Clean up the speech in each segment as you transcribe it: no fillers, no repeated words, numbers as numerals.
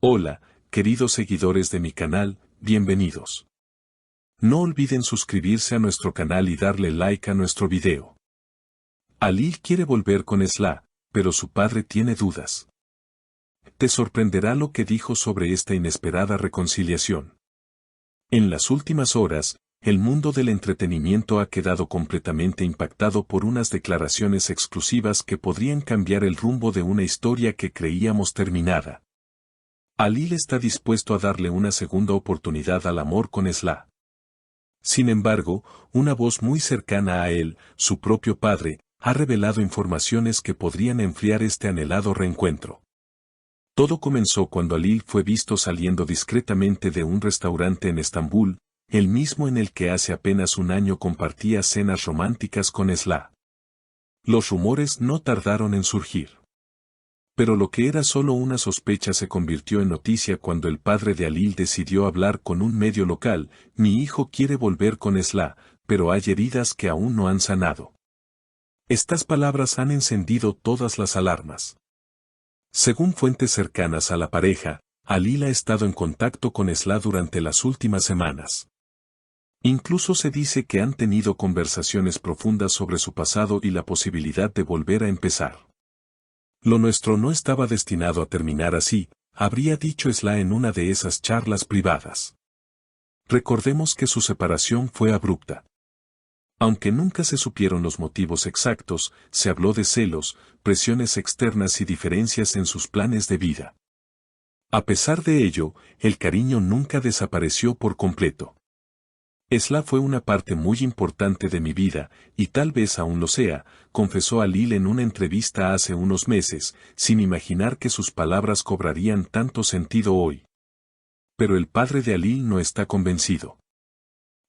Hola, queridos seguidores de mi canal, bienvenidos. No olviden suscribirse a nuestro canal y darle like a nuestro video. Alil quiere volver con Esla, pero su padre tiene dudas. Te sorprenderá lo que dijo sobre esta inesperada reconciliación. En las últimas horas, el mundo del entretenimiento ha quedado completamente impactado por unas declaraciones exclusivas que podrían cambiar el rumbo de una historia que creíamos terminada. Alil está dispuesto a darle una segunda oportunidad al amor con Esla. Sin embargo, una voz muy cercana a él, su propio padre, ha revelado informaciones que podrían enfriar este anhelado reencuentro. Todo comenzó cuando Alil fue visto saliendo discretamente de un restaurante en Estambul, el mismo en el que hace apenas un año compartía cenas románticas con Esla. Los rumores no tardaron en surgir. Pero lo que era solo una sospecha se convirtió en noticia cuando el padre de Alil decidió hablar con un medio local: mi hijo quiere volver con Esla, pero hay heridas que aún no han sanado. Estas palabras han encendido todas las alarmas. Según fuentes cercanas a la pareja, Alil ha estado en contacto con Esla durante las últimas semanas. Incluso se dice que han tenido conversaciones profundas sobre su pasado y la posibilidad de volver a empezar. Lo nuestro no estaba destinado a terminar así, habría dicho Esla en una de esas charlas privadas. Recordemos que su separación fue abrupta. Aunque nunca se supieron los motivos exactos, se habló de celos, presiones externas y diferencias en sus planes de vida. A pesar de ello, el cariño nunca desapareció por completo. Esla fue una parte muy importante de mi vida, y tal vez aún lo sea, confesó Alil en una entrevista hace unos meses, sin imaginar que sus palabras cobrarían tanto sentido hoy. Pero el padre de Alil no está convencido.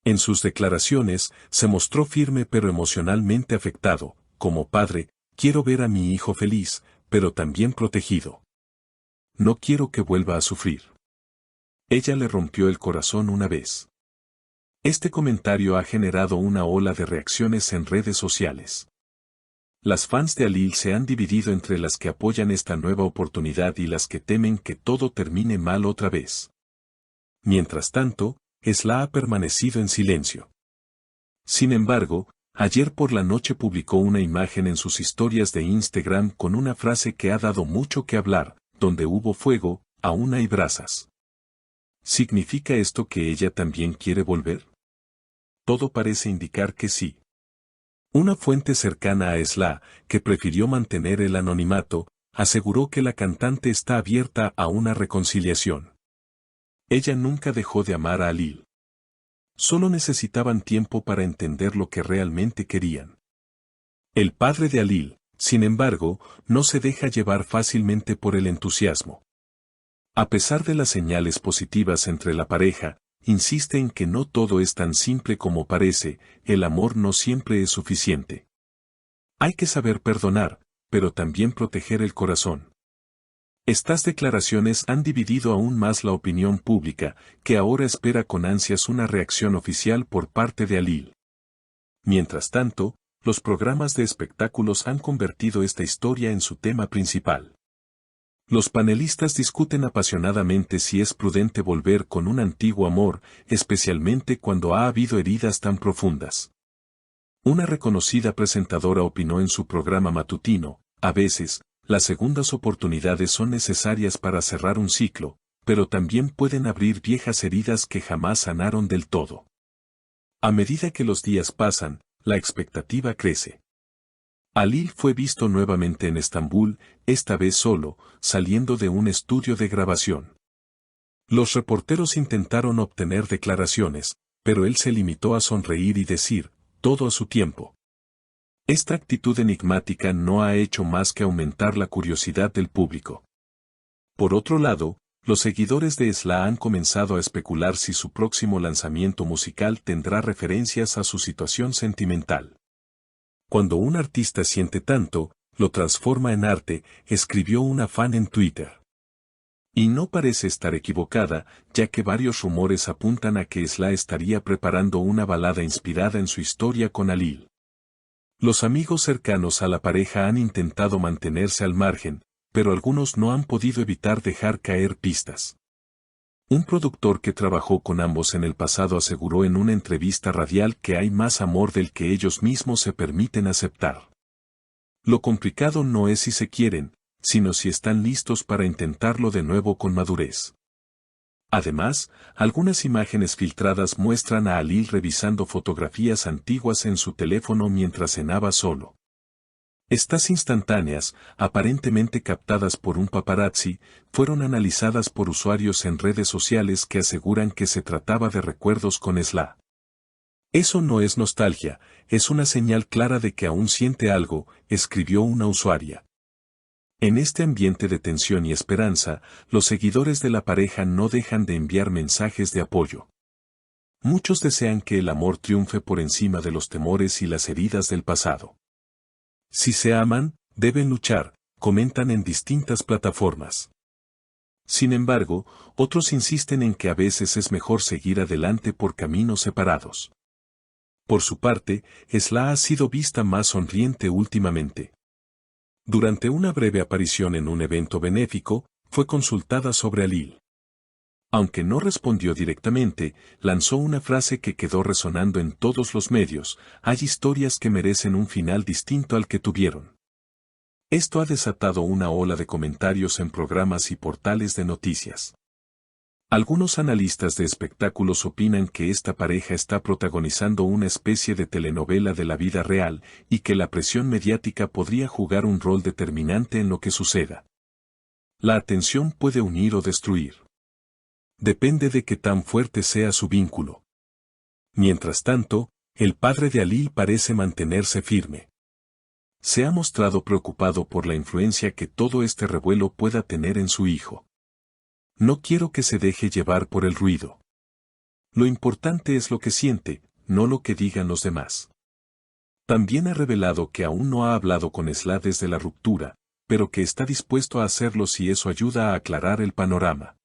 En sus declaraciones, se mostró firme pero emocionalmente afectado. Como padre, quiero ver a mi hijo feliz, pero también protegido. No quiero que vuelva a sufrir. Ella le rompió el corazón una vez. Este comentario ha generado una ola de reacciones en redes sociales. Las fans de Alil se han dividido entre las que apoyan esta nueva oportunidad y las que temen que todo termine mal otra vez. Mientras tanto, Esla ha permanecido en silencio. Sin embargo, ayer por la noche publicó una imagen en sus historias de Instagram con una frase que ha dado mucho que hablar: donde hubo fuego, aún hay brasas. ¿Significa esto que ella también quiere volver? Todo parece indicar que sí. Una fuente cercana a Esla, que prefirió mantener el anonimato, aseguró que la cantante está abierta a una reconciliación. Ella nunca dejó de amar a Alil. Solo necesitaban tiempo para entender lo que realmente querían. El padre de Alil, sin embargo, no se deja llevar fácilmente por el entusiasmo. A pesar de las señales positivas entre la pareja, insiste en que no todo es tan simple como parece, el amor no siempre es suficiente. Hay que saber perdonar, pero también proteger el corazón. Estas declaraciones han dividido aún más la opinión pública, que ahora espera con ansias una reacción oficial por parte de Alil. Mientras tanto, los programas de espectáculos han convertido esta historia en su tema principal. Los panelistas discuten apasionadamente si es prudente volver con un antiguo amor, especialmente cuando ha habido heridas tan profundas. Una reconocida presentadora opinó en su programa matutino: a veces, las segundas oportunidades son necesarias para cerrar un ciclo, pero también pueden abrir viejas heridas que jamás sanaron del todo. A medida que los días pasan, la expectativa crece. Alil fue visto nuevamente en Estambul, esta vez solo, saliendo de un estudio de grabación. Los reporteros intentaron obtener declaraciones, pero él se limitó a sonreír y decir: todo a su tiempo. Esta actitud enigmática no ha hecho más que aumentar la curiosidad del público. Por otro lado, los seguidores de Esla han comenzado a especular si su próximo lanzamiento musical tendrá referencias a su situación sentimental. Cuando un artista siente tanto, lo transforma en arte, escribió una fan en Twitter. Y no parece estar equivocada, ya que varios rumores apuntan a que Esla estaría preparando una balada inspirada en su historia con Alil. Los amigos cercanos a la pareja han intentado mantenerse al margen, pero algunos no han podido evitar dejar caer pistas. Un productor que trabajó con ambos en el pasado aseguró en una entrevista radial que hay más amor del que ellos mismos se permiten aceptar. Lo complicado no es si se quieren, sino si están listos para intentarlo de nuevo con madurez. Además, algunas imágenes filtradas muestran a Halil revisando fotografías antiguas en su teléfono mientras cenaba solo. Estas instantáneas, aparentemente captadas por un paparazzi, fueron analizadas por usuarios en redes sociales que aseguran que se trataba de recuerdos con Sla. Eso no es nostalgia, es una señal clara de que aún siente algo, escribió una usuaria. En este ambiente de tensión y esperanza, los seguidores de la pareja no dejan de enviar mensajes de apoyo. Muchos desean que el amor triunfe por encima de los temores y las heridas del pasado. Si se aman, deben luchar, comentan en distintas plataformas. Sin embargo, otros insisten en que a veces es mejor seguir adelante por caminos separados. Por su parte, Sla ha sido vista más sonriente últimamente. Durante una breve aparición en un evento benéfico, fue consultada sobre Halil. Aunque no respondió directamente, lanzó una frase que quedó resonando en todos los medios: hay historias que merecen un final distinto al que tuvieron. Esto ha desatado una ola de comentarios en programas y portales de noticias. Algunos analistas de espectáculos opinan que esta pareja está protagonizando una especie de telenovela de la vida real y que la presión mediática podría jugar un rol determinante en lo que suceda. La atención puede unir o destruir. Depende de qué tan fuerte sea su vínculo. Mientras tanto, el padre de Halil parece mantenerse firme. Se ha mostrado preocupado por la influencia que todo este revuelo pueda tener en su hijo. No quiero que se deje llevar por el ruido. Lo importante es lo que siente, no lo que digan los demás. También ha revelado que aún no ha hablado con Sla desde la ruptura, pero que está dispuesto a hacerlo si eso ayuda a aclarar el panorama.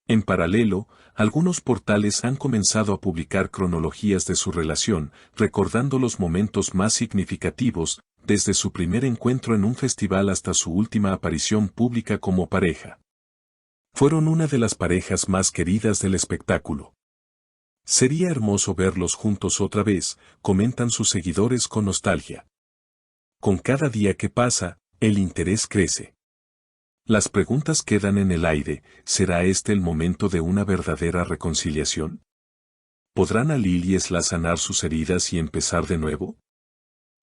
En paralelo, algunos portales han comenzado a publicar cronologías de su relación, recordando los momentos más significativos, desde su primer encuentro en un festival hasta su última aparición pública como pareja. Fueron una de las parejas más queridas del espectáculo. Sería hermoso verlos juntos otra vez, comentan sus seguidores con nostalgia. Con cada día que pasa, el interés crece. Las preguntas quedan en el aire: ¿será este el momento de una verdadera reconciliación? ¿Podrán Halil y Sla sanar sus heridas y empezar de nuevo?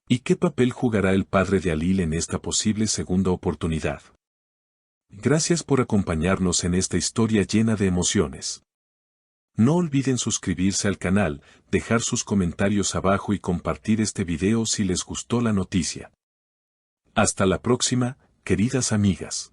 ¿Y qué papel jugará el padre de Halil en esta posible segunda oportunidad? Gracias por acompañarnos en esta historia llena de emociones. No olviden suscribirse al canal, dejar sus comentarios abajo y compartir este video si les gustó la noticia. Hasta la próxima, queridas amigas.